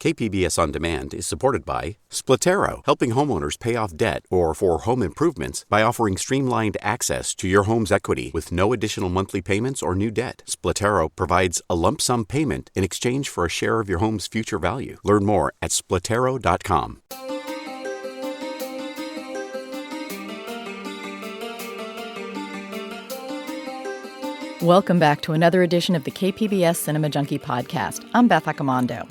KPBS On Demand is supported by Splatero, helping homeowners pay off debt or for home improvements by offering streamlined access to your home's equity with no additional monthly payments or new debt. Splatero provides a lump sum payment in exchange for a share of your home's future value. Learn more at splatero.com. Welcome back to another edition of the KPBS Cinema Junkie podcast. I'm Beth Accomando.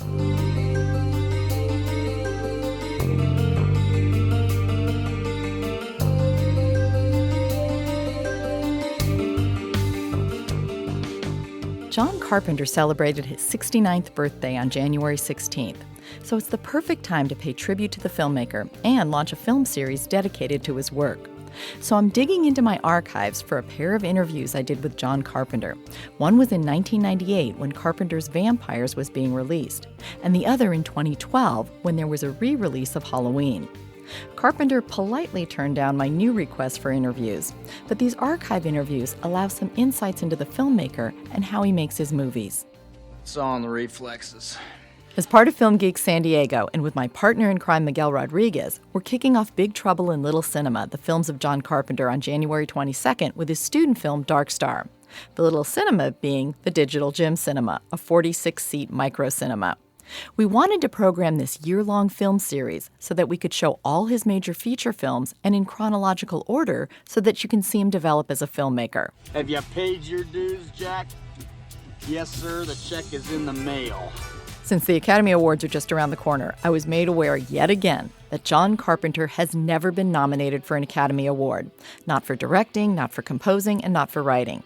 John Carpenter celebrated his 69th birthday on January 16th, so it's the perfect time to pay tribute to the filmmaker and launch a film series dedicated to his work. So I'm digging into my archives for a pair of interviews I did with John Carpenter. One was in 1998 when Carpenter's Vampires was being released, and the other in 2012 when there was a re-release of Halloween. Carpenter politely turned down my new request for interviews, but these archive interviews allow some insights into the filmmaker and how he makes his movies. It's all in the reflexes. As part of Film Geek San Diego and with my partner in crime Miguel Rodriguez, we're kicking off Big Trouble in Little Cinema, the films of John Carpenter, on January 22nd with his student film Dark Star. The Little Cinema being the Digital Gym Cinema, a 46-seat micro cinema. We wanted to program this year-long film series so that we could show all his major feature films and in chronological order so that you can see him develop as a filmmaker. Have you paid your dues, Jack? Yes, sir. The check is in the mail. Since the Academy Awards are just around the corner, I was made aware yet again that John Carpenter has never been nominated for an Academy Award. Not for directing, not for composing, and not for writing.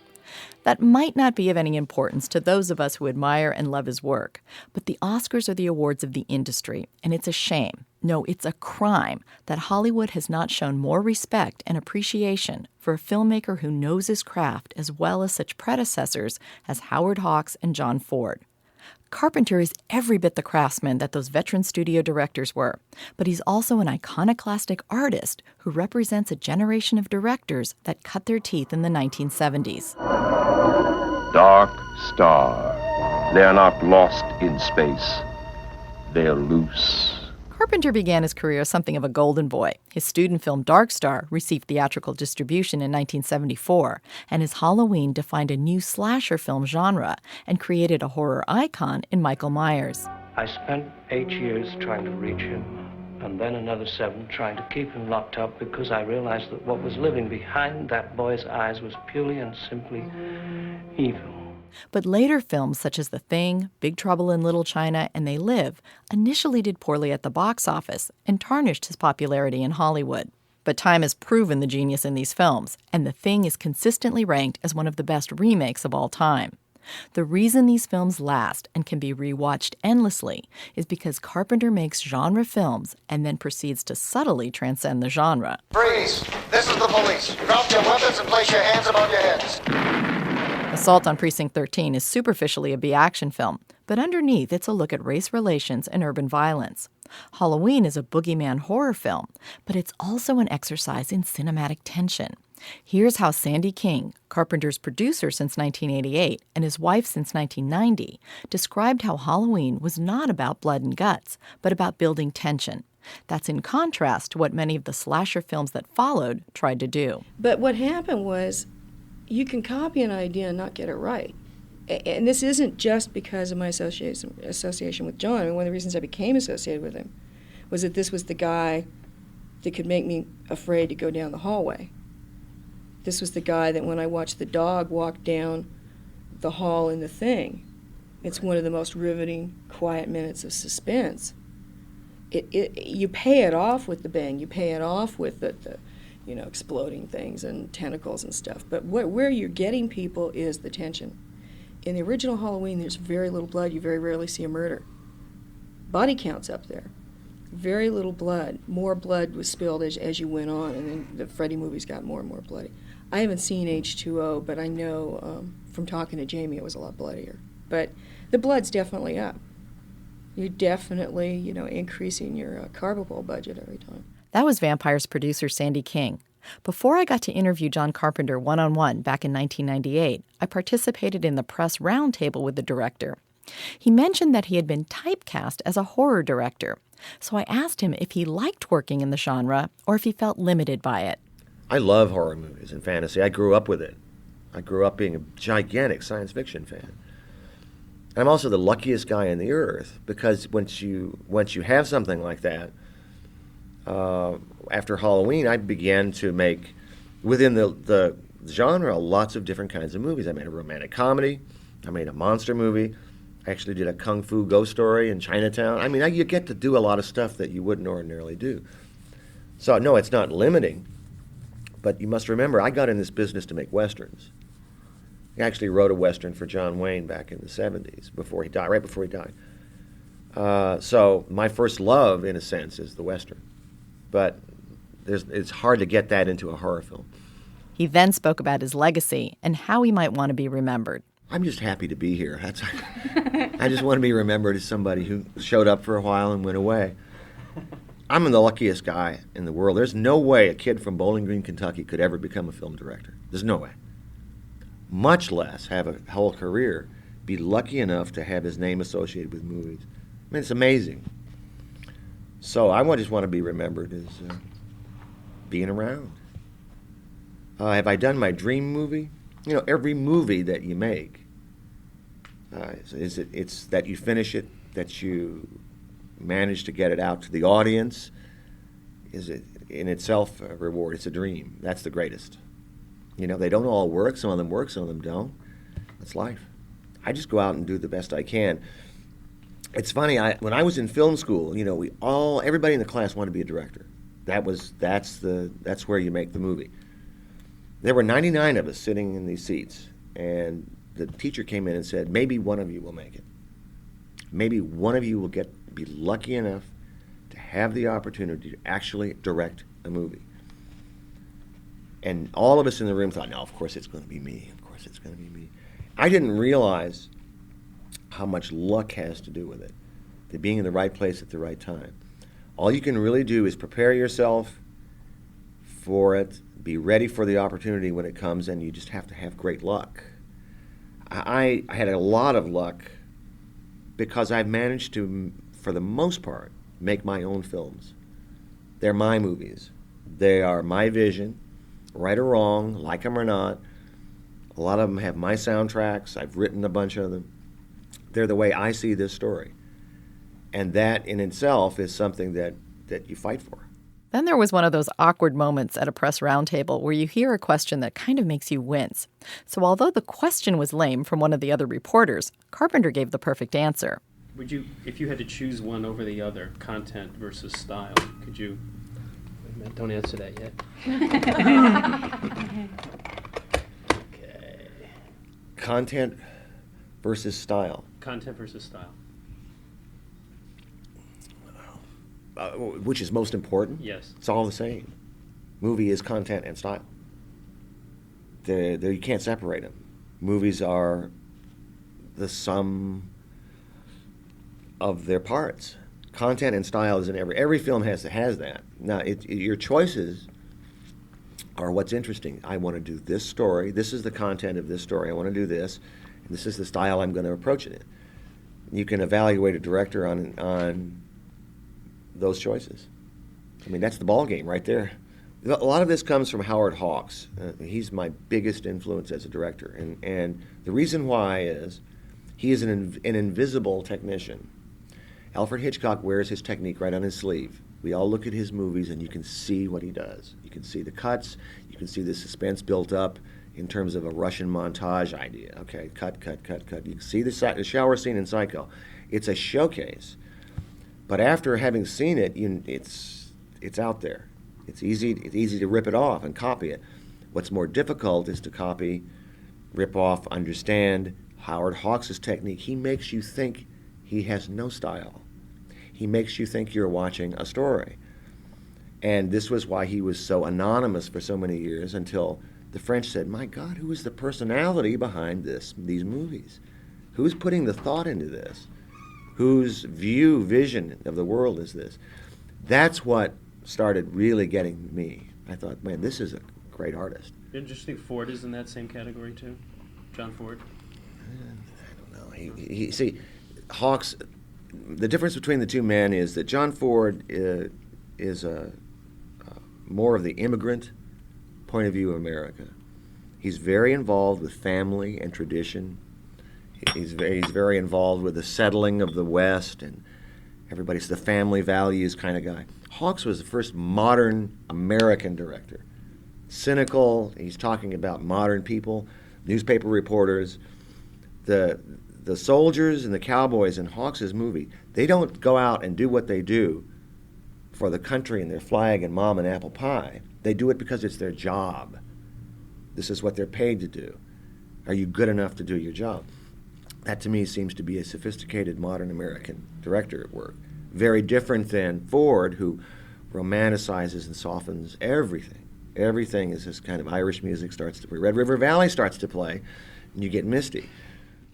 That might not be of any importance to those of us who admire and love his work, but the Oscars are the awards of the industry, and it's a shame. No, it's a crime that Hollywood has not shown more respect and appreciation for a filmmaker who knows his craft as well as such predecessors as Howard Hawks and John Ford. Carpenter is every bit the craftsman that those veteran studio directors were, but he's also an iconoclastic artist who represents a generation of directors that cut their teeth in the 1970s. Dark star. They're not lost in space. They're loose. Carpenter began his career as something of a golden boy. His student film Dark Star received theatrical distribution in 1974, and his Halloween defined a new slasher film genre and created a horror icon in Michael Myers. I spent 8 years trying to reach him, and then another 7 trying to keep him locked up because I realized that what was living behind that boy's eyes was purely and simply evil. But later films such as The Thing, Big Trouble in Little China, and They Live initially did poorly at the box office and tarnished his popularity in Hollywood. But time has proven the genius in these films, and The Thing is consistently ranked as one of the best remakes of all time. The reason these films last and can be rewatched endlessly is because Carpenter makes genre films and then proceeds to subtly transcend the genre. Freeze! This is the police. Drop your weapons and place your hands above your heads. Assault on Precinct 13 is superficially a B-action film, but underneath it's a look at race relations and urban violence. Halloween is a boogeyman horror film, but it's also an exercise in cinematic tension. Here's how Sandy King, Carpenter's producer since 1988 and his wife since 1990, described how Halloween was not about blood and guts, but about building tension. That's in contrast to what many of the slasher films that followed tried to do. But what happened was, you can copy an idea and not get it right. And this isn't just because of my association with John. I mean, one of the reasons I became associated with him was that this was the guy that could make me afraid to go down the hallway. This was the guy that when I watched the dog walk down the hall in The Thing, it's one of the most riveting, quiet minutes of suspense. You pay it off with the bang. You pay it off with the exploding things and tentacles and stuff. But where you're getting people is the tension. In the original Halloween, there's very little blood. You very rarely see a murder. Body count's up there. Very little blood. More blood was spilled as you went on, and then the Freddy movies got more and more bloody. I haven't seen H2O, but I know from talking to Jamie it was a lot bloodier. But the blood's definitely up. You're definitely, increasing your Carbopol budget every time. That was Vampires producer Sandy King. Before I got to interview John Carpenter one-on-one back in 1998, I participated in the press roundtable with the director. He mentioned that he had been typecast as a horror director. So I asked him if he liked working in the genre or if he felt limited by it. I love horror movies and fantasy. I grew up with it. I grew up being a gigantic science fiction fan. I'm also the luckiest guy on the earth because once you have something like that, after Halloween, I began to make, within the genre, lots of different kinds of movies. I made a romantic comedy. I made a monster movie. I actually did a kung fu ghost story in Chinatown. I mean, you get to do a lot of stuff that you wouldn't ordinarily do. So, no, it's not limiting. But you must remember, I got in this business to make Westerns. I actually wrote a Western for John Wayne back in the 70s, before he died, right before he died. So my first love, in a sense, is the Western. But it's hard to get that into a horror film. He then spoke about his legacy and how he might want to be remembered. I'm just happy to be here. I just want to be remembered as somebody who showed up for a while and went away. I'm the luckiest guy in the world. There's no way a kid from Bowling Green, Kentucky could ever become a film director. There's no way. Much less have a whole career, be lucky enough to have his name associated with movies. I mean, it's amazing. So I just want to be remembered as being around. Have I done my dream movie? You know, every movie that you make, it's that you finish it, that you manage to get it out to the audience, is it in itself a reward. It's a dream. That's the greatest. You know, they don't all work. Some of them work, some of them don't. That's life. I just go out and do the best I can. It's funny, when I was in film school, you know, everybody in the class wanted to be a director. That's where you make the movie. There were 99 of us sitting in these seats, and the teacher came in and said, maybe one of you will make it. Maybe one of you will be lucky enough to have the opportunity to actually direct a movie. And all of us in the room thought, no, of course it's going to be me. Of course it's going to be me. I didn't realize how much luck has to do with it, to being in the right place at the right time. All you can really do is prepare yourself for it, be ready for the opportunity when it comes, and you just have to have great luck. I had a lot of luck because I've managed to, for the most part, make my own films. They're my movies. They are my vision, right or wrong, like them or not. A lot of them have my soundtracks. I've written a bunch of them. They're the way I see this story. And that in itself is something that you fight for. Then there was one of those awkward moments at a press roundtable where you hear a question that kind of makes you wince. So although the question was lame from one of the other reporters, Carpenter gave the perfect answer. Would you, if you had to choose one over the other, content versus style, could you... Wait a minute, don't answer that yet. Okay. Content versus style. Content versus style. Which is most important? Yes. It's all the same. Movie is content and style. You can't separate them. Movies are the sum of their parts. Content and style is in every film has that. Now, your choices are what's interesting. I want to do this story. This is the content of this story. I want to do this. And this is the style I'm going to approach it in. You can evaluate a director on those choices. I mean, that's the ball game right there. A lot of this comes from Howard Hawks. He's my biggest influence as a director. And the reason why is he is an invisible technician. Alfred Hitchcock wears his technique right on his sleeve. We all look at his movies and you can see what he does. You can see the cuts. You can see the suspense built up in terms of a Russian montage idea. Okay, cut. You can see the shower scene in Psycho. It's a showcase. But after having seen it, it's out there. It's easy to rip it off and copy it. What's more difficult is to copy, rip off, understand Howard Hawks' technique. He makes you think he has no style. He makes you think you're watching a story. And this was why he was so anonymous for so many years until the French said, my God, who is the personality behind these movies? Who's putting the thought into this? Whose vision of the world is this? That's what started really getting me. I thought, man, this is a great artist. Did you think Ford is in that same category too? John Ford? I don't know. See, Hawks, the difference between the two men is that John Ford is more of the immigrant point of view of America. He's very involved with family and tradition. He's very involved with the settling of the West, and everybody's the family values kind of guy. Hawks was the first modern American director. Cynical, he's talking about modern people, newspaper reporters. The soldiers and the cowboys in Hawks' movie, they don't go out and do what they do for the country and their flag and mom and apple pie. They do it because it's their job. This is what they're paid to do. Are you good enough to do your job? That to me seems to be a sophisticated modern American director at work. Very different than Ford, who romanticizes and softens everything. Everything is this kind of Irish music starts to play. Red River Valley starts to play, and you get misty.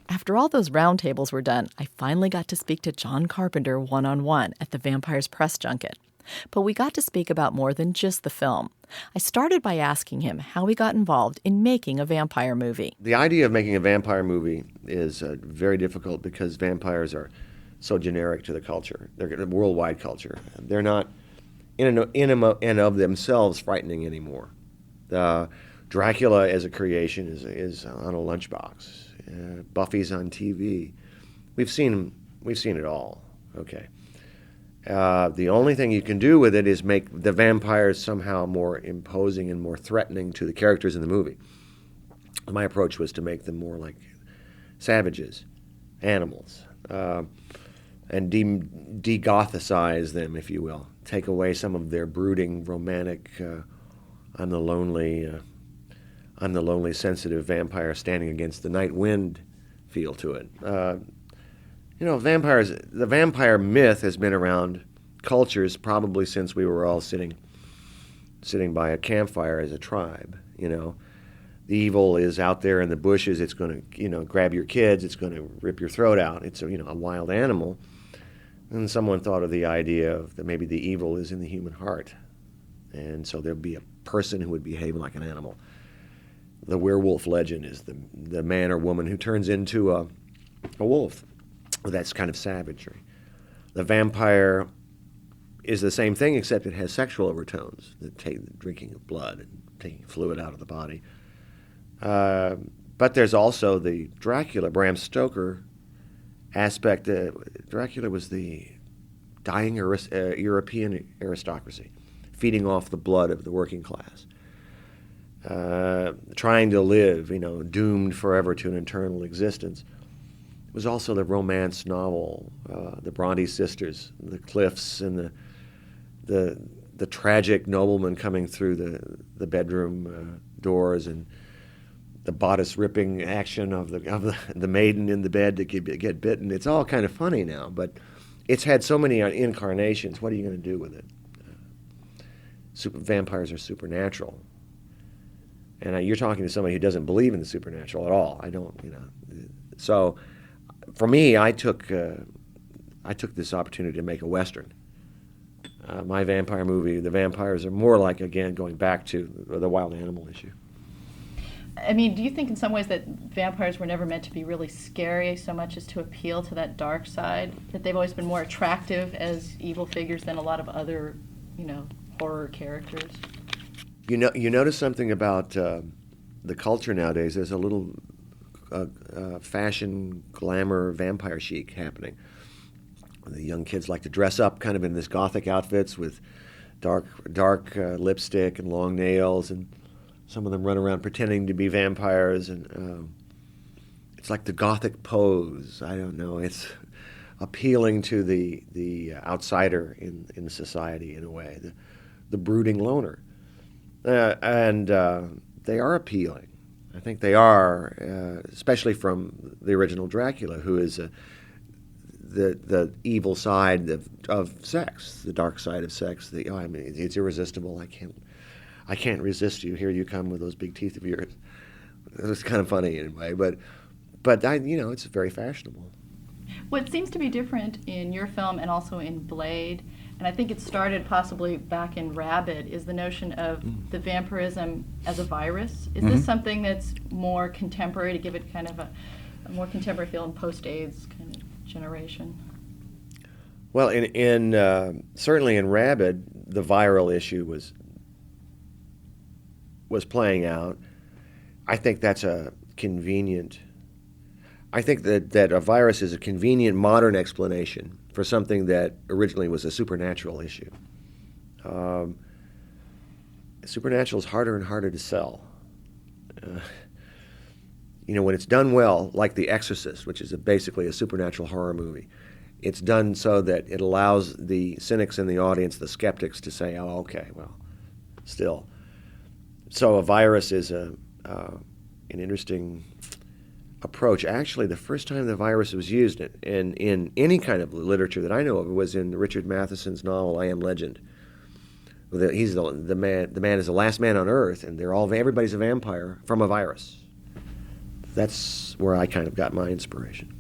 After all those roundtables were done, I finally got to speak to John Carpenter one-on-one at the Vampires press junket. But we got to speak about more than just the film. I started by asking him how he got involved in making a vampire movie. The idea of making a vampire movie is very difficult because vampires are so generic to the culture. They're a worldwide culture. They're not in and of themselves frightening anymore. Dracula as a creation is on a lunchbox. Buffy's on TV. We've seen it all. Okay. The only thing you can do with it is make the vampires somehow more imposing and more threatening to the characters in the movie. My approach was to make them more like savages, animals, and de-gothicize them, if you will. Take away some of their brooding, romantic, I'm the lonely, sensitive vampire standing against the night wind feel to it. Vampires, the vampire myth has been around cultures probably since we were all sitting by a campfire as a tribe. The evil is out there in the bushes. It's going to, grab your kids. It's going to rip your throat out. It's a wild animal. And someone thought of the idea that maybe the evil is in the human heart. And so there'd be a person who would behave like an animal. The werewolf legend is the man or woman who turns into a wolf. That's kind of savagery. The vampire is the same thing, except it has sexual overtones, the drinking of blood and taking fluid out of the body. But there's also the Dracula, Bram Stoker aspect. Dracula was the dying European aristocracy, feeding off the blood of the working class, trying to live, doomed forever to an eternal existence. It was also the romance novel, the Bronte sisters, the cliffs, and the tragic nobleman coming through the bedroom doors, and the bodice ripping action of the maiden in the bed to get bitten. It's all kind of funny now, but it's had so many incarnations. What are you going to do with it? Vampires are supernatural, and you're talking to somebody who doesn't believe in the supernatural at all. I don't, So, for me, I took this opportunity to make a Western. My vampire movie, the vampires are more like, again, going back to the wild animal issue. I mean, do you think in some ways that vampires were never meant to be really scary so much as to appeal to that dark side? That they've always been more attractive as evil figures than a lot of other, horror characters? You notice something about the culture nowadays. There's a little fashion, glamour, vampire chic happening. The young kids like to dress up kind of in this gothic outfits with dark lipstick and long nails, and some of them run around pretending to be vampires, and it's like the gothic pose. I don't know. It's appealing to the outsider in society in a way, the brooding loner, and they are appealing. I think they are, especially from the original Dracula, who is the evil side of sex, the dark side of sex. It's irresistible. I can't resist you. Here you come with those big teeth of yours. It's kind of funny anyway, but it's very fashionable. What seems to be different in your film and also in Blade, and I think it started possibly back in Rabid, is the notion of the vampirism as a virus. Is this something that's more contemporary, to give it kind of a more contemporary feel in post-AIDS kind of? generation? Well, certainly in Rabid, the viral issue was playing out. I think that's a convenient. I think that a virus is a convenient modern explanation for something that originally was a supernatural issue. Supernatural is harder and harder to sell. When it's done well, like The Exorcist, which is basically a supernatural horror movie, it's done so that it allows the cynics in the audience, the skeptics, to say, oh, okay, well, still. So a virus is an interesting approach. Actually, the first time the virus was used in any kind of literature that I know of was in Richard Matheson's novel I Am Legend. He's the man. The man is the last man on Earth, and everybody's a vampire from a virus. That's where I kind of got my inspiration.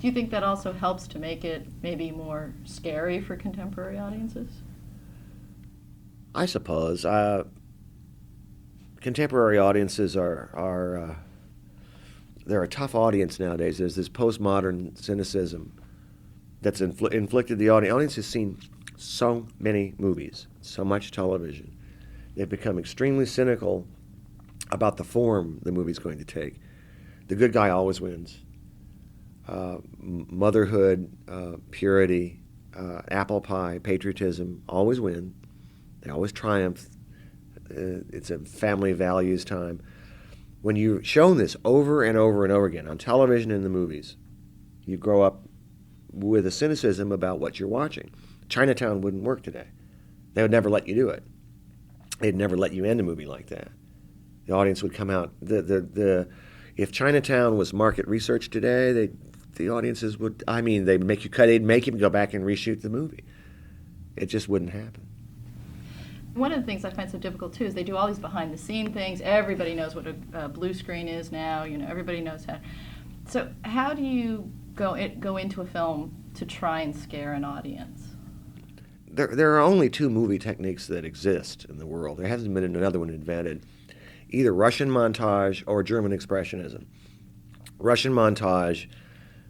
Do you think that also helps to make it maybe more scary for contemporary audiences? I suppose. Contemporary audiences are they're a tough audience nowadays. There's this postmodern cynicism that's inflicted the audience. The audience has seen so many movies, so much television. They've become extremely cynical about the form the movie's going to take. The good guy always wins. Motherhood, purity, apple pie, patriotism always win. They always triumph. It's a family values time. When you're shown this over and over and over again on television and in the movies, you grow up with a cynicism about what you're watching. Chinatown wouldn't work today. They would never let you do it. They'd never let you end a movie like that. The audience would come out. If Chinatown was market research today, the audiences would. They'd make you cut. They'd make him go back and reshoot the movie. It just wouldn't happen. One of the things I find so difficult too is they do all these behind-the-scene things. Everybody knows what a blue screen is now. Everybody knows how. So how do you go into a film to try and scare an audience? There are only two movie techniques that exist in the world. There hasn't been another one invented. Either Russian montage or German expressionism. Russian montage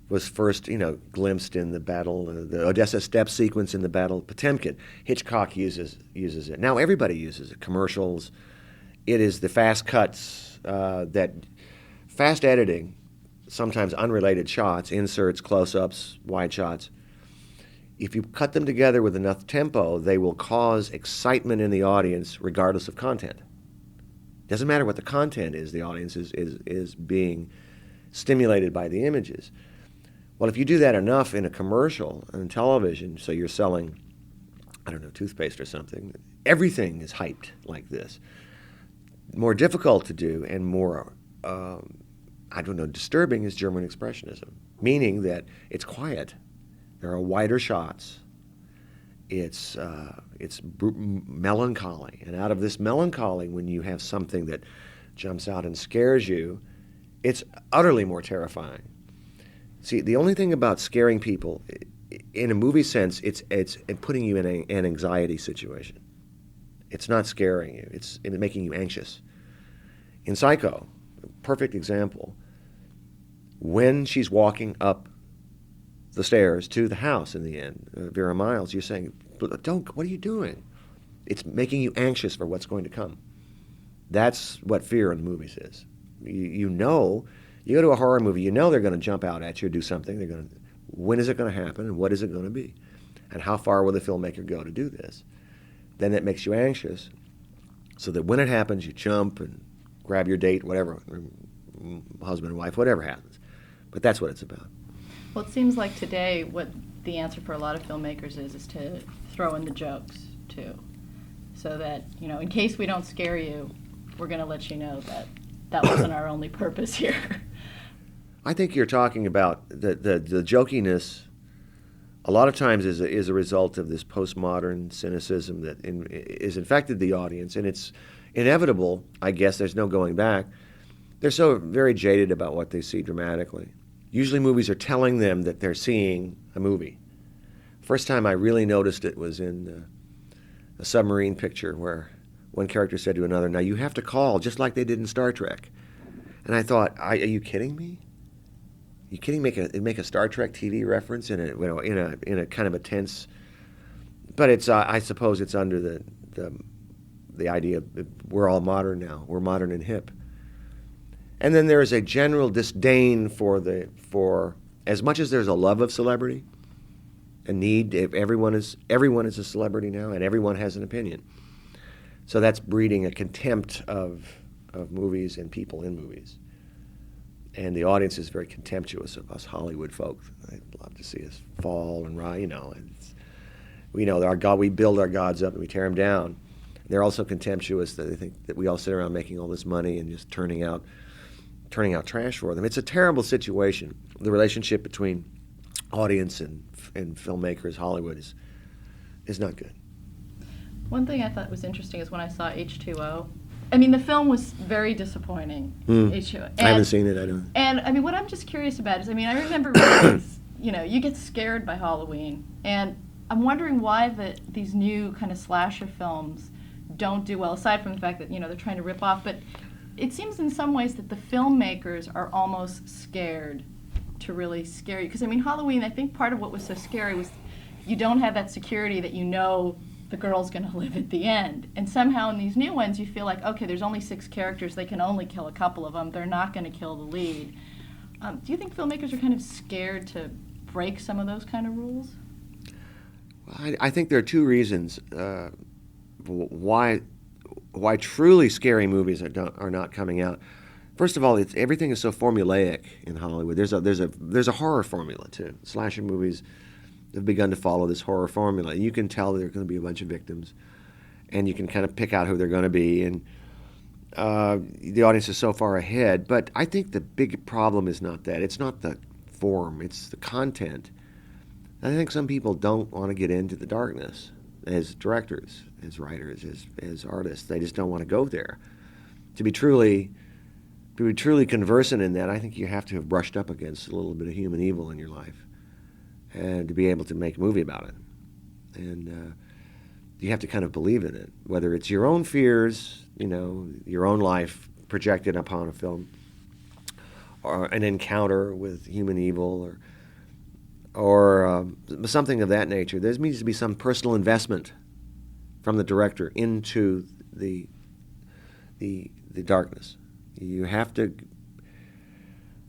was first, glimpsed in the battle, the Odessa Steppe sequence in the Battle of Potemkin. Hitchcock uses it. Now everybody uses it. Commercials. It is the fast cuts, fast editing, sometimes unrelated shots, inserts, close-ups, wide shots. If you cut them together with enough tempo, they will cause excitement in the audience regardless of content. Doesn't matter what the content is, the audience is being stimulated by the images. Well, if you do that enough in a commercial on television, so you're selling, toothpaste or something, everything is hyped like this. More difficult to do and more, disturbing is German expressionism, meaning that it's quiet. There are wider shots. It's melancholy, and out of this melancholy, when you have something that jumps out and scares you, it's utterly more terrifying. See, the only thing about scaring people, in a movie sense, it's putting you in an anxiety situation. It's not scaring you; it's making you anxious. In Psycho, perfect example. When she's walking up the stairs to the house in the end, Vera Miles, you're saying, "Don't! What are you doing?" It's making you anxious for what's going to come. That's what fear in movies is. You go to a horror movie, they're going to jump out at you or do something. When is it going to happen and what is it going to be? And how far will the filmmaker go to do this? Then that makes you anxious, so that when it happens, you jump and grab your date, whatever, husband and wife, whatever happens. But that's what it's about. Well, it seems like today what the answer for a lot of filmmakers is to throw in the jokes, too. So that, in case we don't scare you, we're going to let you know that wasn't our only purpose here. I think you're talking about the jokiness. A lot of times is a result of this postmodern cynicism that is infected the audience, and it's inevitable. I guess there's no going back. They're so very jaded about what they see dramatically. Usually movies are telling them that they're seeing a movie. First time I really noticed it was in a submarine picture where one character said to another, "Now you have to call just like they did in Star Trek." And I thought, are you kidding me? You kidding? Make a Star Trek TV reference in a kind of a tense. But it's I suppose it's under the idea that we're all modern now. We're modern and hip. And then there is a general disdain for as much as there's a love of celebrity, a need. If everyone is a celebrity now, and everyone has an opinion. So that's breeding a contempt of movies and people in movies. And the audience is very contemptuous of us Hollywood folk. They'd love to see us fall and rise, we know we build our gods up and we tear them down. They're also contemptuous that they think that we all sit around making all this money and just turning out trash for them. It's a terrible situation. The relationship between audience and filmmakers, Hollywood, is not good. One thing I thought was interesting is when I saw H2O. I mean, the film was very disappointing. H2O. I haven't seen it. I don't. And I mean, what I'm just curious about is, I mean, I remember reading, you get scared by Halloween, and I'm wondering why these new kind of slasher films don't do well, aside from the fact that they're trying to rip off. But it seems in some ways that the filmmakers are almost scared to really scare you, because I mean, Halloween, I think part of what was so scary was you don't have that security that the girl's going to live at the end. And somehow in these new ones, you feel like, okay, there's only 6 characters. They can only kill a couple of them. They're not going to kill the lead. Do you think filmmakers are kind of scared to break some of those kind of rules? Well, I think there are 2 reasons why truly scary movies are not coming out. First of all, everything is so formulaic in Hollywood. There's a horror formula too. Slasher movies have begun to follow this horror formula. You can tell there are going to be a bunch of victims, and you can kind of pick out who they're going to be, and the audience is so far ahead. But I think the big problem is not that. It's not the form. It's the content. I think some people don't want to get into the darkness as directors, as writers, as artists. They just don't want to go there. To be truly conversant in that, I think you have to have brushed up against a little bit of human evil in your life, and to be able to make a movie about it. And you have to kind of believe in it, whether it's your own fears, your own life projected upon a film, or an encounter with human evil, or something of that nature. There needs to be some personal investment from the director into the darkness. You have to.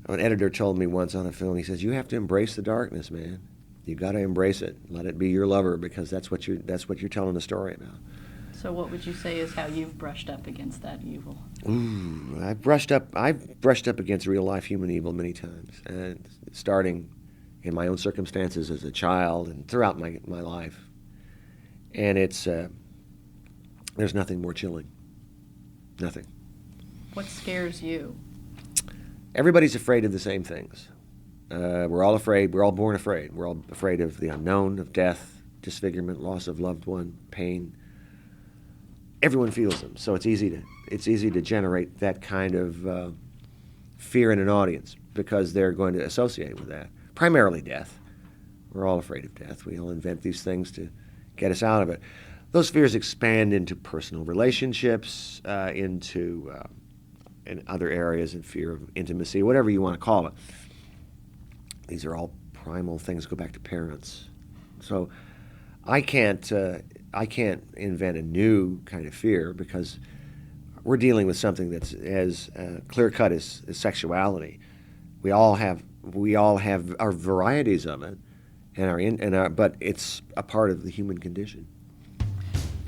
An editor told me once on a film, he says, you have to embrace the darkness, man. You got to embrace it. Let it be your lover, because that's what you're telling the story about. So what would you say is how you've brushed up against that evil? I've brushed up against real life human evil many times, and starting in my own circumstances as a child and throughout my life. And it's there's nothing more chilling. Nothing. What scares you? Everybody's afraid of the same things. We're all afraid. We're all born afraid. We're all afraid of the unknown, of death, disfigurement, loss of loved one, pain. Everyone feels them, so it's easy to generate that kind of fear in an audience, because they're going to associate with that. Primarily death. We're all afraid of death. We all invent these things to get us out of it. Those fears expand into personal relationships, into in other areas, in fear of intimacy, whatever you want to call it. These are all primal things, go back to parents. So I can't invent a new kind of fear, because we're dealing with something that's as clear-cut as sexuality. We all have our varieties of it, but it's a part of the human condition.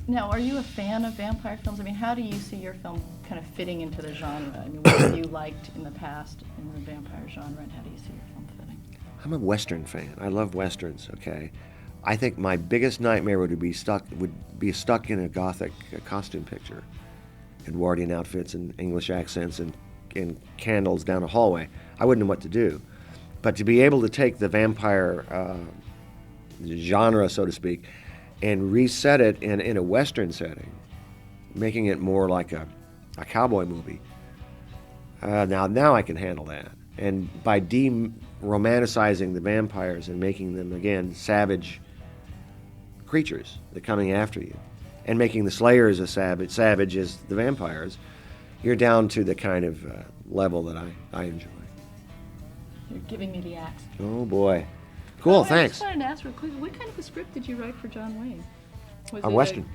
Now, are you a fan of vampire films? I mean, how do you see your film kind of fitting into the genre? I mean, what have you liked in the past in the vampire genre, and how do you see your film fitting? I'm a Western fan. I love Westerns, okay? I think my biggest nightmare would be stuck in a Gothic costume picture, Edwardian outfits and English accents and candles down a hallway. I wouldn't know what to do. But to be able to take the vampire genre, so to speak, and reset it in a Western setting, making it more like a cowboy movie. Now I can handle that. And by de-romanticizing the vampires and making them, again, savage creatures that are coming after you, and making the slayers as savage as the vampires, you're down to the kind of level that I enjoy. You're giving me the axe. Oh, boy. Cool, thanks. I just wanted to ask real quick, what kind of a script did you write for John Wayne? Was A it Western.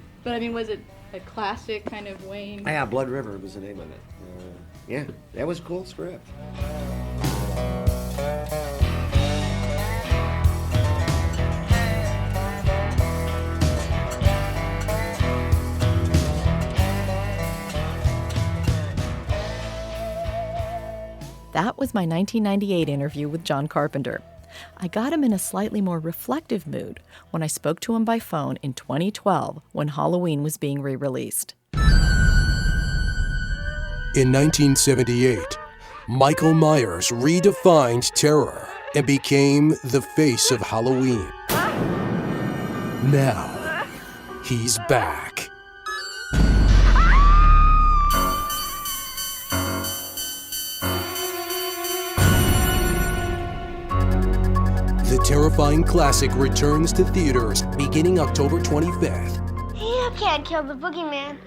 Was it a classic kind of Wayne? Yeah, Blood River was the name of it. Yeah, that was a cool script. That was my 1998 interview with John Carpenter. I got him in a slightly more reflective mood when I spoke to him by phone in 2012 when Halloween was being re-released. In 1978, Michael Myers redefined terror and became the face of Halloween. Now, he's back. The terrifying classic returns to theaters beginning October 25th. You can't kill the boogeyman.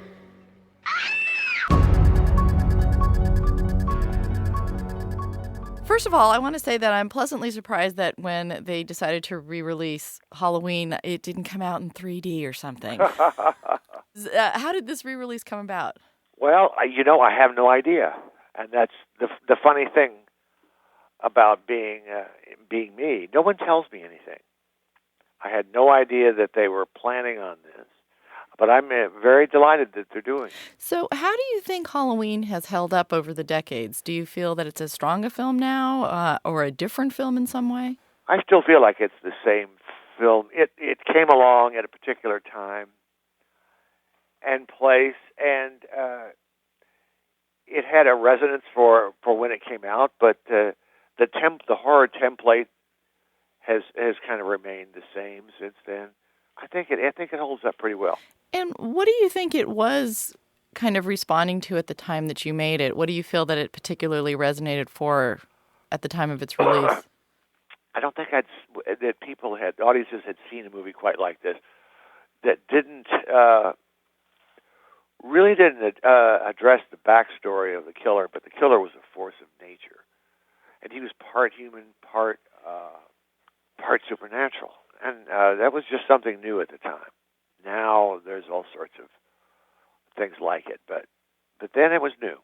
First of all, I want to say that I'm pleasantly surprised that when they decided to re-release Halloween, it didn't come out in 3D or something. How did this re-release come about? Well, I have no idea, and that's the funny thing about being me. No one tells me anything. I had no idea that they were planning on this, but I'm very delighted that they're doing it. So how do you think Halloween has held up over the decades? Do you feel that it's as strong a film now or a different film in some way? I still feel like it's the same film. It came along at a particular time and place, and it had a resonance for when it came out, but the horror template has kind of remained the same since then. I think it holds up pretty well. And what do you think it was kind of responding to at the time that you made it? What do you feel that it particularly resonated for at the time of its release? I don't think that audiences had seen a movie quite like this that really didn't address the backstory of the killer, but the killer was a force of nature. And he was part human, part supernatural. And that was just something new at the time. Now there's all sorts of things like it, but then it was new.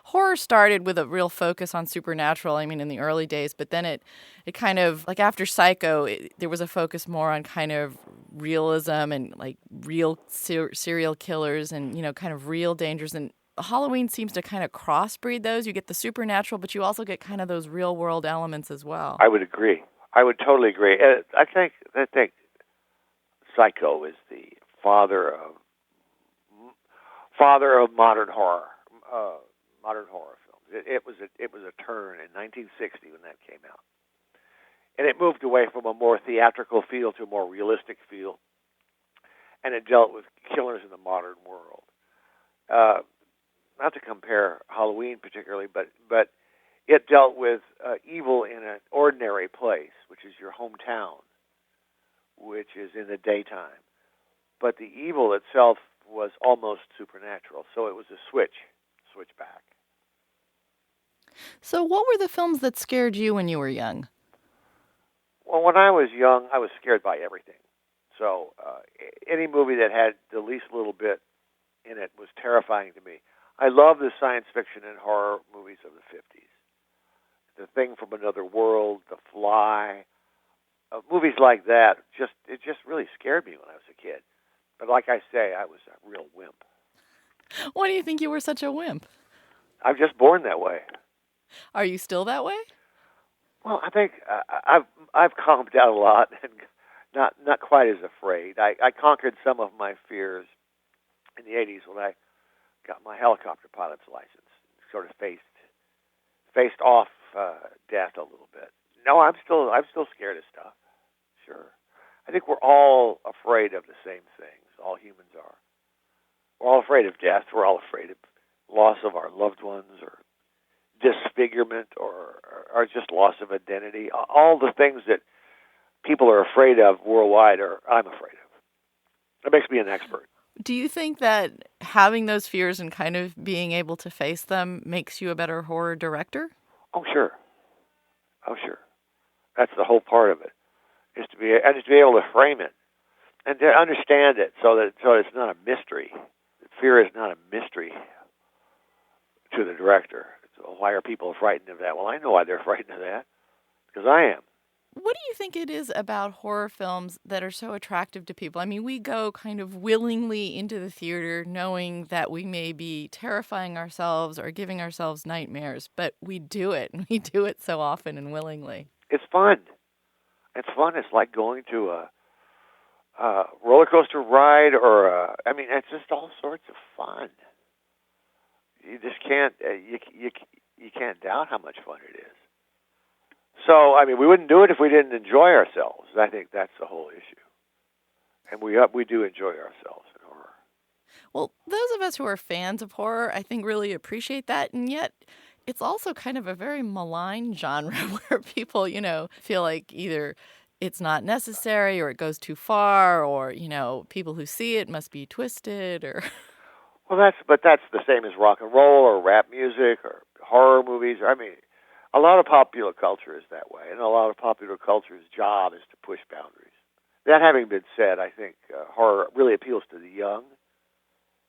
Horror started with a real focus on supernatural, in the early days, but then it kind of, like after Psycho, there was a focus more on kind of realism and like real serial killers and, kind of real dangers. And Halloween seems to kind of crossbreed those. You get the supernatural, but you also get kind of those real world elements as well. I would agree. I would totally agree. I think Psycho is the father of modern horror films. It was a turn in 1960 when that came out, and it moved away from a more theatrical feel to a more realistic feel, and it dealt with killers in the modern world. Not to compare Halloween particularly, but it dealt with evil in an ordinary place, which is your hometown, which is in the daytime. But the evil itself was almost supernatural, so it was a switch back. So what were the films that scared you when you were young? Well, when I was young, I was scared by everything. So any movie that had the least little bit in it was terrifying to me. I love the science fiction and horror movies of the 50s. The Thing from Another World, The Fly, movies like that. It just really scared me when I was a kid. But like I say, I was a real wimp. Why do you think you were such a wimp? I'm just born that way. Are you still that way? Well, I think I've calmed down a lot and not quite as afraid. I conquered some of my fears in the 80s when I got my helicopter pilot's license. Sort of faced off death a little bit. No, I'm still scared of stuff. Sure. I think we're all afraid of the same things. All humans are. We're all afraid of death. We're all afraid of loss of our loved ones or disfigurement or just loss of identity. All the things that people are afraid of worldwide I'm afraid of. That makes me an expert. Do you think that having those fears and kind of being able to face them makes you a better horror director? Oh, sure. Oh, sure. That's the whole part of it, is to be able to frame it and to understand it so it's not a mystery. Fear is not a mystery to the director. So why are people frightened of that? Well, I know why they're frightened of that, because I am. What do you think it is about horror films that are so attractive to people? I mean, we go kind of willingly into the theater knowing that we may be terrifying ourselves or giving ourselves nightmares, but we do it, and we do it so often and willingly. It's fun. It's fun. It's like going to a roller coaster ride it's just all sorts of fun. You just can't, you can't doubt how much fun it is. So, we wouldn't do it if we didn't enjoy ourselves. I think that's the whole issue. And we do enjoy ourselves in horror. Well, those of us who are fans of horror, I think, really appreciate that. And yet, it's also kind of a very malign genre where people, feel like either it's not necessary or it goes too far or, people who see it must be twisted or... Well, that's the same as rock and roll or rap music or horror movies. A lot of popular culture is that way, and a lot of popular culture's job is to push boundaries. That having been said, I think horror really appeals to the young,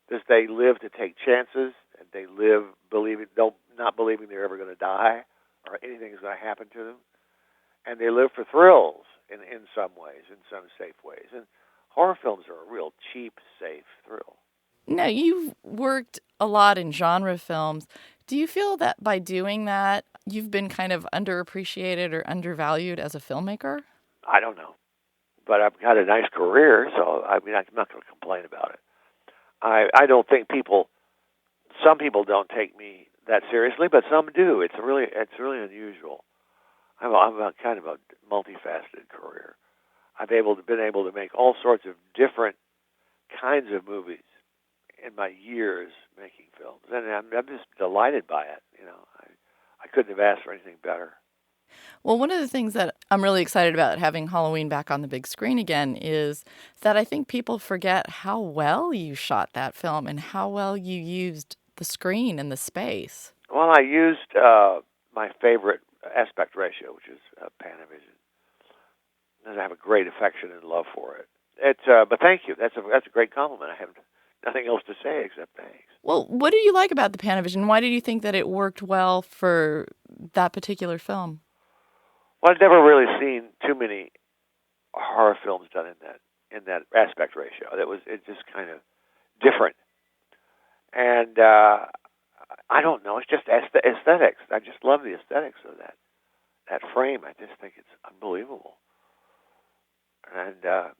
because they live to take chances, and they live not believing they're ever going to die or anything is going to happen to them, and they live for thrills in some ways, in some safe ways. And horror films are a real cheap, safe thrill. Now, you've worked a lot in genre films. Do you feel that by doing that, you've been kind of underappreciated or undervalued as a filmmaker? I don't know. But I've got a nice career, so I'm not going to complain about it. I don't think some people don't take me that seriously, but some do. It's really unusual. I'm a kind of a multifaceted career. I've been able to make all sorts of different kinds of movies in my years making films, and I'm just delighted by it. I couldn't have asked for anything better. Well, one of the things that I'm really excited about having Halloween back on the big screen again is that I think people forget how well you shot that film and how well you used the screen and the space. Well, I used my favorite aspect ratio, which is Panavision, and I have a great affection and love for it. But thank you. That's a great compliment. I have nothing else to say except thanks. Well, what do you like about the Panavision? Why did you think that it worked well for that particular film? Well, I've never really seen too many horror films done in that aspect ratio. It's just kind of different, and I don't know. It's just aesthetics. I just love the aesthetics of that frame. I just think it's unbelievable, and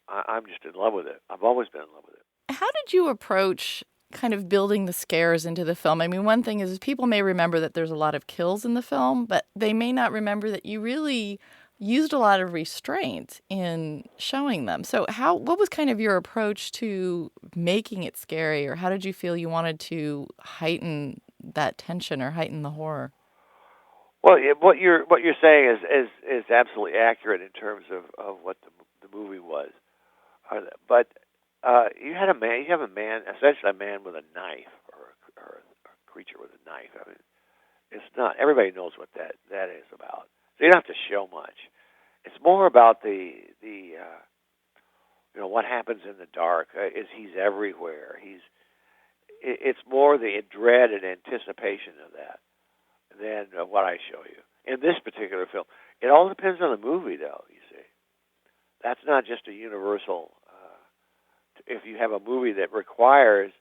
I'm just in love with it. I've always been in love with it. How did you approach kind of building the scares into the film? One thing is people may remember that there's a lot of kills in the film, but they may not remember that you really used a lot of restraint in showing them. So what was kind of your approach to making it scary, or how did you feel you wanted to heighten that tension or heighten the horror? Well, what you're saying is absolutely accurate in terms of what the movie was, but you have a man, essentially a man with a knife, or a creature with a knife. It's not. Everybody knows what that is about. So you don't have to show much. It's more about the what happens in the dark. He's everywhere. It's more the dread and anticipation of that than what I show you in this particular film. It all depends on the movie, though. You see, that's not just a universal. If you have a movie that requires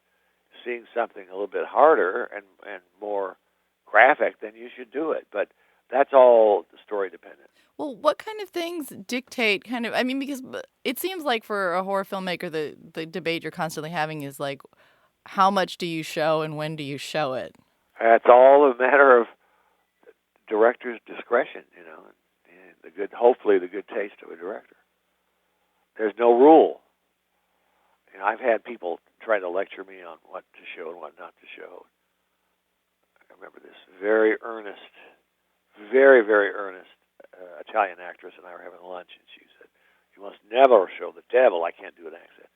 seeing something a little bit harder and more graphic, then you should do it. But that's all story dependent. Well, what kind of things dictate because it seems like for a horror filmmaker, the debate you're constantly having is like, how much do you show and when do you show it? It's all a matter of director's discretion, and hopefully the good taste of a director. There's no rule. I've had people try to lecture me on what to show and what not to show. I remember this very earnest, very, very earnest Italian actress and I were having lunch, and she said, "You must never show the devil." I can't do an accent.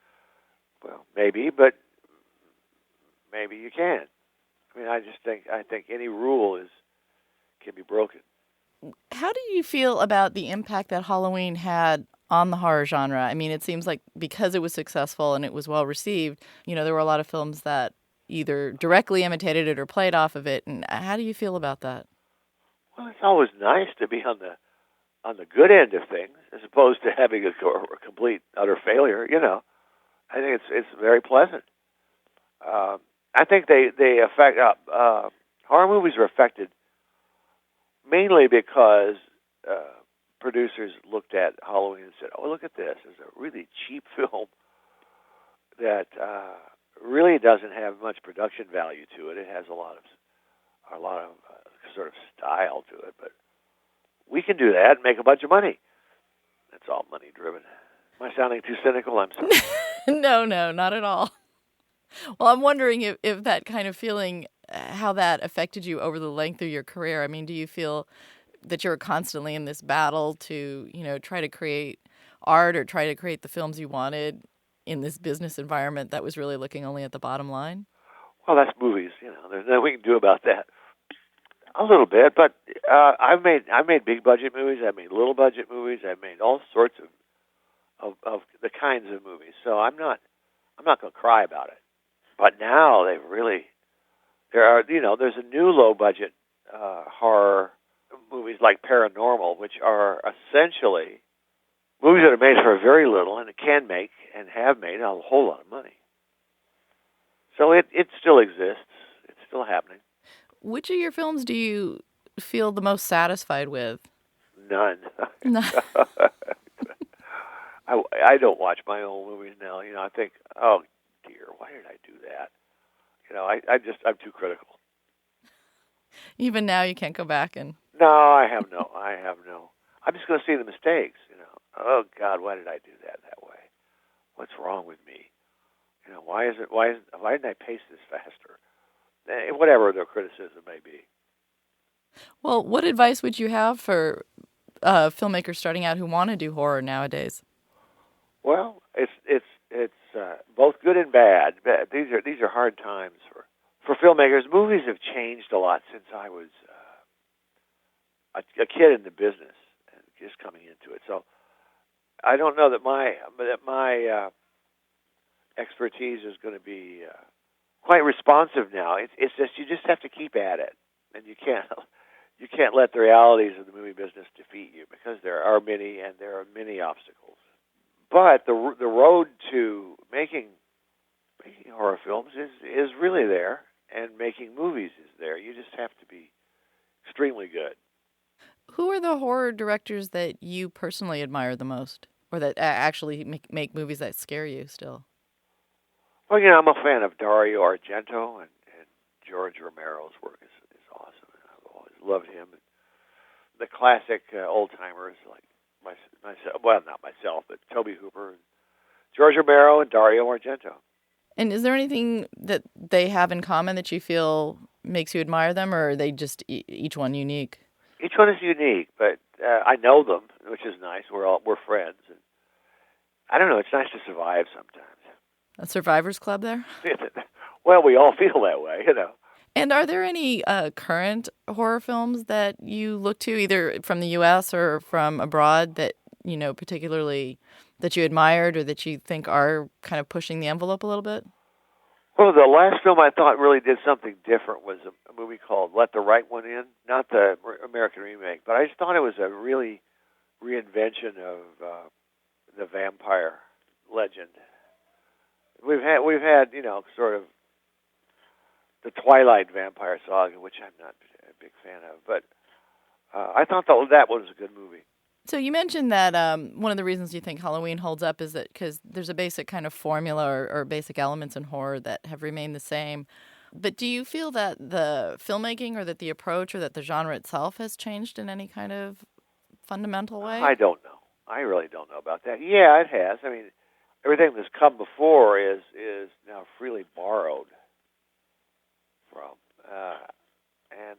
Well, maybe, but maybe you can. I think any rule can be broken. How do you feel about the impact that Halloween had on the horror genre? I mean, it seems like because it was successful and it was well received, there were a lot of films that either directly imitated it or played off of it. And how do you feel about that? Well, it's always nice to be on the good end of things as opposed to having a complete utter failure. I think it's very pleasant. I think they affect horror movies are affected mainly because producers looked at Halloween and said, "Oh, look at this! It's a really cheap film that really doesn't have much production value to it. It has a lot of sort of style to it, but we can do that and make a bunch of money." That's all money driven. Am I sounding too cynical? I'm sorry. No, not at all. Well, I'm wondering if that kind of feeling, how that affected you over the length of your career. I mean, do you feel that you're constantly in this battle to, try to create art or try to create the films you wanted in this business environment that was really looking only at the bottom line? Well, that's movies. There's nothing we can do about that. A little bit, but I've made big budget movies. I've made little budget movies. I've made all sorts of the kinds of movies. So I'm not going to cry about it. But now there's a new low budget horror movies like Paranormal, which are essentially movies that are made for very little and it can make and have made a whole lot of money. So it still exists. It's still happening. Which of your films do you feel the most satisfied with? None. I don't watch my own movies now. I think, oh dear, why did I do that? I'm too critical. Even now, you can't go back and. No, I have no. I'm just going to see the mistakes. Oh God, why did I do that way? What's wrong with me? Why didn't I pace this faster? Whatever their criticism may be. Well, what advice would you have for filmmakers starting out who want to do horror nowadays? Well, it's both good and bad. These are hard times for filmmakers. Movies have changed a lot since I was a kid in the business and just coming into it. So I don't know that my expertise is going to be quite responsive now. It's just you just have to keep at it, and you can't let the realities of the movie business defeat you because there are many obstacles. But the road to making horror films is really there, and making movies is there. You just have to be extremely good. Who are the horror directors that you personally admire the most, or that actually make movies that scare you still? Well, I'm a fan of Dario Argento, and George Romero's work is awesome. I've always loved him. The classic old-timers like myself, well, not myself, but Tobe Hooper, George Romero, and Dario Argento. And is there anything that they have in common that you feel makes you admire them, or are they just each one unique? Each one is unique, but I know them, which is nice. We're friends, and I don't know. It's nice to survive sometimes. A survivor's club there? Well, we all feel that way, And are there any current horror films that you look to, either from the U.S. or from abroad, that particularly that you admired or that you think are kind of pushing the envelope a little bit? Well, the last film I thought really did something different was a movie called Let the Right One In, not the American remake, but I just thought it was a really reinvention of the vampire legend. We've had sort of the Twilight vampire saga, which I'm not a big fan of, but I thought that was a good movie. So you mentioned that one of the reasons you think Halloween holds up is that because there's a basic kind of formula or basic elements in horror that have remained the same. But do you feel that the filmmaking or that the approach or that the genre itself has changed in any kind of fundamental way? I don't know. I really don't know about that. Yeah, it has. I mean, everything that's come before is now freely borrowed from,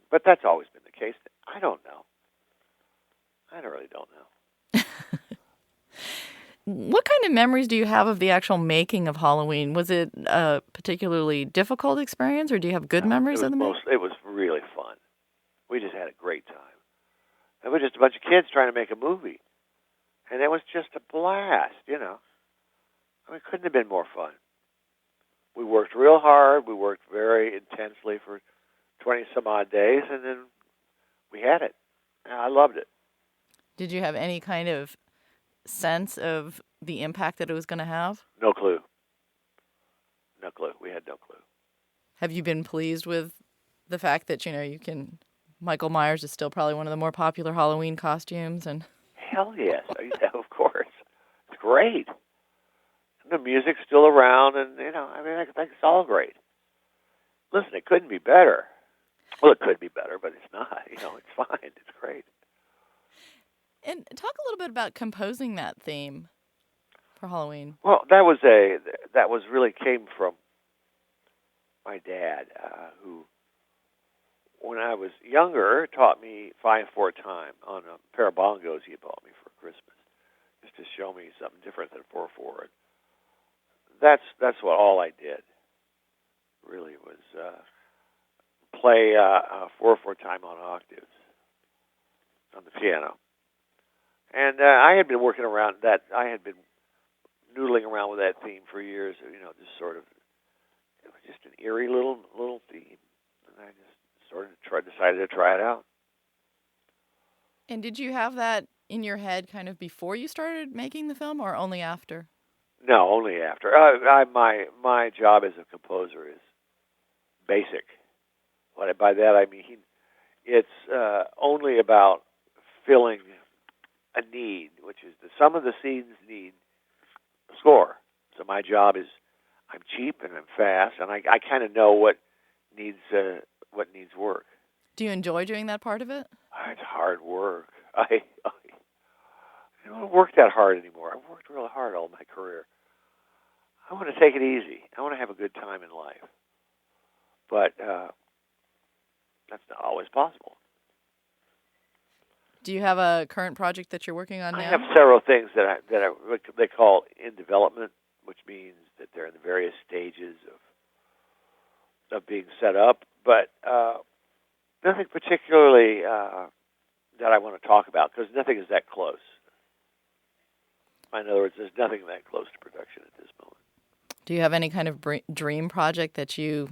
but that's always been the case. I don't know. I really don't know. What kind of memories do you have of the actual making of Halloween? Was it a particularly difficult experience, or do you have good memories of the movie? It was really fun. We just had a great time. It was just a bunch of kids trying to make a movie. And it was just a blast, you know. I mean, it couldn't have been more fun. We worked real hard. We worked very intensely for 20-some-odd days, and then we had it. And I loved it. Did you have any kind of sense of the impact that it was going to have? No clue. No clue. We had no clue. Have you been pleased with the fact that, Michael Myers is still probably one of the more popular Halloween costumes? And Hell yes. Yeah, of course. It's great. And the music's still around, and, I think it's all great. Listen, it couldn't be better. Well, it could be better, but it's not. It's fine. It's great. And talk a little bit about composing that theme for Halloween. Well, that really came from my dad, who, when I was younger, taught me 5/4 time on a pair of bongos he had bought me for Christmas, just to show me something different than 4/4. That's what all I did. Really was play 4/4 time on octaves on the piano. And I had been working around that. I had been noodling around with that theme for years. Just sort of, it was just an eerie little theme, and I just decided to try it out. And did you have that in your head kind of before you started making the film, or only after? No, only after. My job as a composer is basic. By that I mean it's only about filling a need, which is some of the scenes need a score. So my job is, I'm cheap and I'm fast, and I kind of know what needs work. Do you enjoy doing that part of it? It's hard work. I don't work that hard anymore. I've worked real hard all my career. I want to take it easy. I want to have a good time in life. But that's not always possible. Do you have a current project that you're working on now? I have several things that they call in development, which means that they're in the various stages of being set up, but nothing particularly that I want to talk about, because nothing is that close. In other words, there's nothing that close to production at this moment. Do you have any kind of dream project that you...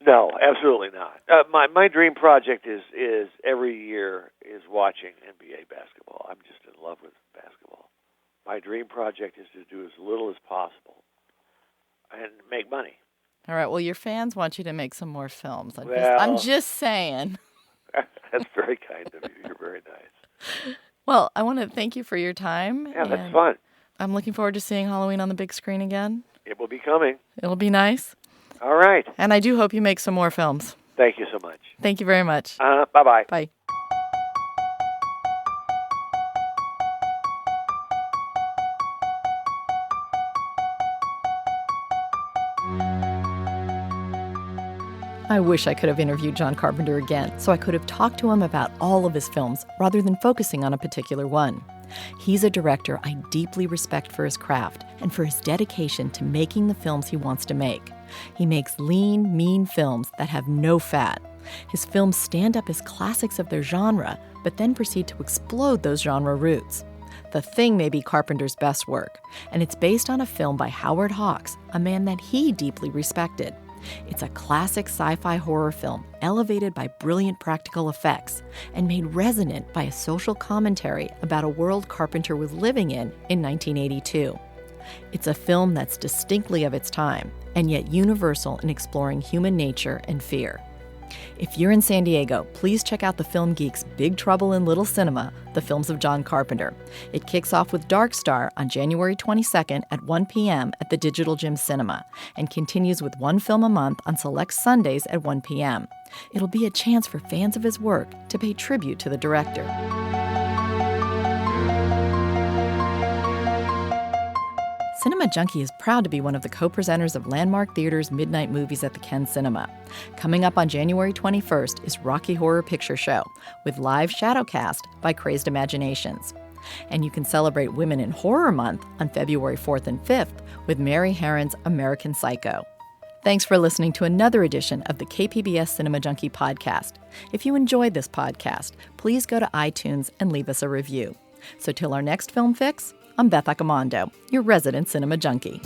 No, absolutely not. My dream project is every year is watching NBA basketball. I'm just in love with basketball. My dream project is to do as little as possible and make money. All right. Well, your fans want you to make some more films. I'm just saying. That's very kind of you. You're very nice. Well, I want to thank you for your time. Yeah, that's fun. I'm looking forward to seeing Halloween on the big screen again. It will be coming. It'll be nice. All right. And I do hope you make some more films. Thank you so much. Thank you very much. Bye-bye. Bye. I wish I could have interviewed John Carpenter again, so I could have talked to him about all of his films rather than focusing on a particular one. He's a director I deeply respect for his craft and for his dedication to making the films he wants to make. He makes lean, mean films that have no fat. His films stand up as classics of their genre, but then proceed to explode those genre roots. The Thing may be Carpenter's best work, and it's based on a film by Howard Hawks, a man that he deeply respected. It's a classic sci-fi horror film elevated by brilliant practical effects and made resonant by a social commentary about a world Carpenter was living in 1982. It's a film that's distinctly of its time and yet universal in exploring human nature and fear. If you're in San Diego, please check out the Film Geek's Big Trouble in Little Cinema, the films of John Carpenter. It kicks off with Dark Star on January 22nd at 1 p.m. at the Digital Gym Cinema and continues with one film a month on select Sundays at 1 p.m. It'll be a chance for fans of his work to pay tribute to the director. Cinema Junkie is proud to be one of the co-presenters of Landmark Theater's Midnight Movies at the Ken Cinema. Coming up on January 21st is Rocky Horror Picture Show, with live shadowcast by Crazed Imaginations. And you can celebrate Women in Horror Month on February 4th and 5th with Mary Herron's American Psycho. Thanks for listening to another edition of the KPBS Cinema Junkie podcast. If you enjoyed this podcast, please go to iTunes and leave us a review. So till our next Film Fix, I'm Beth Accomando, your resident cinema junkie.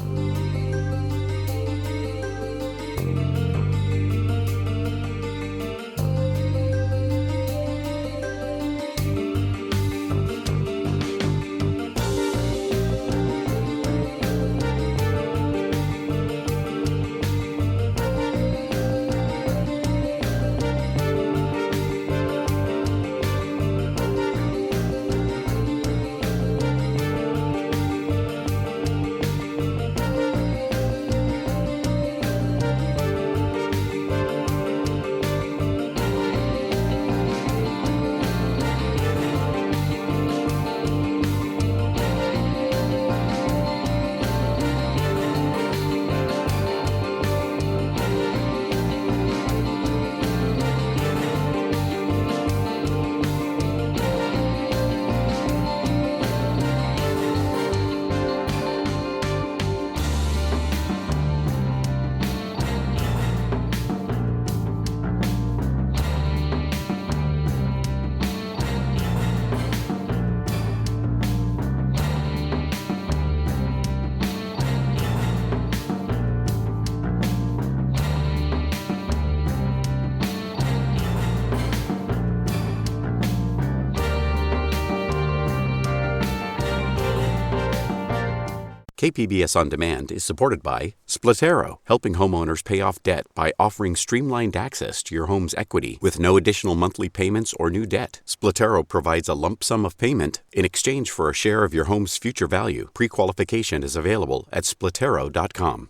KPBS On Demand is supported by Splatero, helping homeowners pay off debt by offering streamlined access to your home's equity with no additional monthly payments or new debt. Splatero provides a lump sum of payment in exchange for a share of your home's future value. Pre-qualification is available at splatero.com.